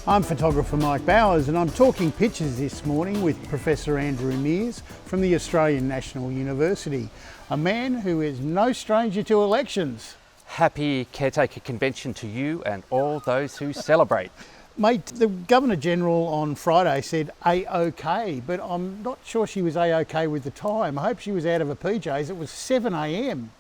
I'm photographer Mike Bowers and I'm talking pictures this morning with Professor Andrew Meares from the Australian National University, a man who is no stranger to elections. Happy Caretaker Convention to you and all those who celebrate. Mate, the Governor-General on Friday said A-OK, but I'm not sure she was A-OK with the time. I hope she was out of her PJs. It was 7 a.m.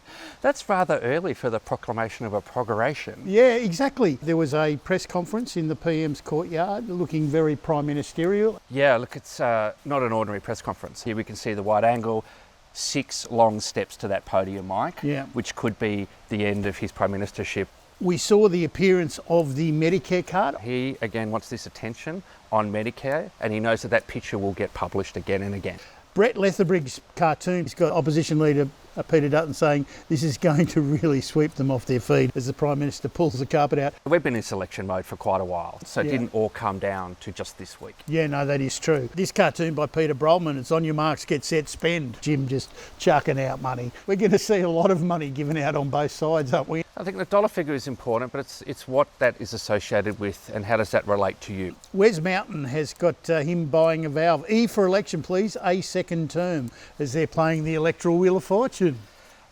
That's rather early for the proclamation of a prorogation. Yeah, exactly. There was a press conference in the PM's courtyard looking very prime ministerial. Yeah, look, it's not an ordinary press conference. Here we can see the wide angle, 6 long steps to that podium, Mike, which could be the end of his prime ministership. We saw the appearance of the Medicare card. He, again, wants this attention on Medicare, and he knows that that picture will get published again and again. Brett Lethbridge's cartoon has got opposition leader Peter Dutton saying this is going to really sweep them off their feet as the Prime Minister pulls the carpet out. We've been in selection mode for quite a while, so it didn't all come down to just this week. Yeah, no, that is true. This cartoon by Peter Brolman, it's on your marks, get set, spend. Jim just chucking out money. We're going to see a lot of money given out on both sides, aren't we? I think the dollar figure is important, but it's what that is associated with and how does that relate to you. Wes Mountain has got him buying a valve. E for election, please, a second term, as they're playing the electoral wheel of fortune.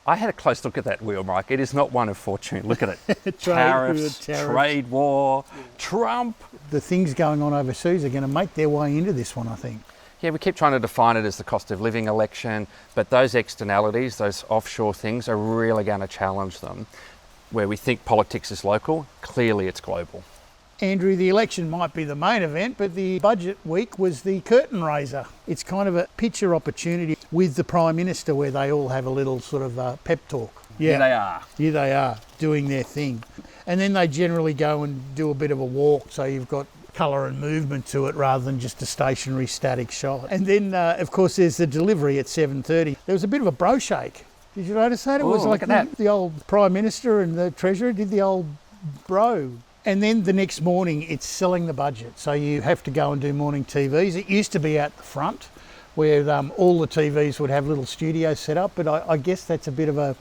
I had a close look at that wheel, Mike. It is not one of fortune. Look at it. Tariffs, trade war, Trump. The things going on overseas are going to make their way into this one, I think. Yeah, we keep trying to define it as the cost of living election, but those externalities, those offshore things are really going to challenge them. Where we think politics is local, clearly it's global. Andrew, the election might be the main event, but the budget week was the curtain raiser. It's kind of a picture opportunity with the Prime Minister where they all have a little sort of pep talk. Yeah, they are. Here they are, doing their thing. And then they generally go and do a bit of a walk, so you've got colour and movement to it rather than just a stationary static shot. And then, of course, there's the delivery at 7:30. There was a bit of a bro shake. Did you notice that? It was like the old Prime Minister and the Treasurer did the old bro. And then the next morning, it's selling the budget. So you have to go and do morning TVs. It used to be out the front where all the TVs would have little studios set up, but I guess that's a bit of a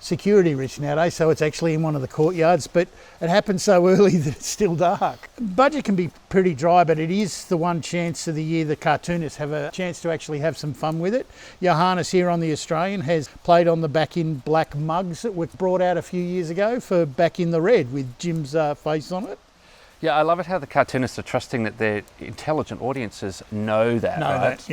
security risk nowadays, so it's actually in one of the courtyards, but it happens so early that it's still dark. Budget can be pretty dry, but it is the one chance of the year the cartoonists have a chance to actually have some fun with it. Johannes here on the Australian has played on the Back in Black mugs that were brought out a few years ago for Back in the Red with Jim's face on it. Yeah, I love it how the cartoonists are trusting that their intelligent audiences know that, right?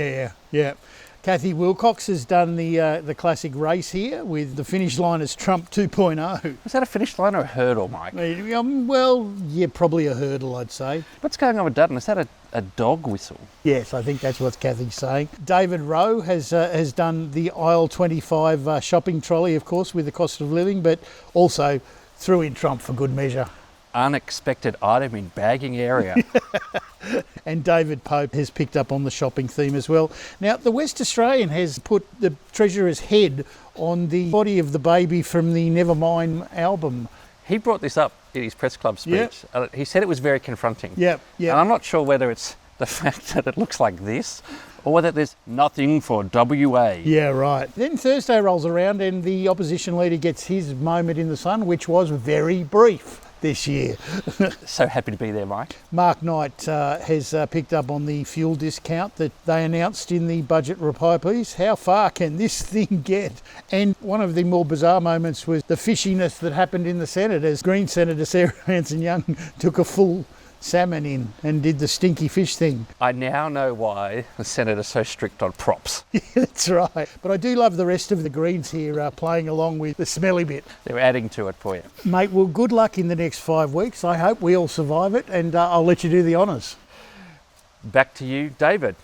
Yeah. Kathy Wilcox has done the classic race here with the finish line as Trump 2.0. Was that a finish line or a hurdle, Mike? Well, yeah, probably a hurdle, I'd say. What's going on with Dutton? Is that a dog whistle? Yes, I think that's what Kathy's saying. David Rowe has done the aisle 25 shopping trolley, of course, with the cost of living, but also threw in Trump for good measure. Unexpected item in bagging area. And David Pope has picked up on the shopping theme as well. Now, the West Australian has put the Treasurer's head on the body of the baby from the Nevermind album. He brought this up in his press club speech. Yep. He said it was very confronting. Yeah. And I'm not sure whether it's the fact that it looks like this or whether there's nothing for WA. Yeah, right. Then Thursday rolls around and the opposition leader gets his moment in the sun, which was very brief this year. So happy to be there, Mike. Mark Knight has picked up on the fuel discount that they announced in the budget reply piece. How far can this thing get? And one of the more bizarre moments was the fishiness that happened in the Senate as Green Senator Sarah Hanson-Young took a full salmon in and did the stinky fish thing. I now know why the Senate is so strict on props. Yeah, that's right. But I do love the rest of the Greens here playing along with the smelly bit. They're adding to it for you. Mate, well, good luck in the next 5 weeks. I hope we all survive it and I'll let you do the honours. Back to you, David.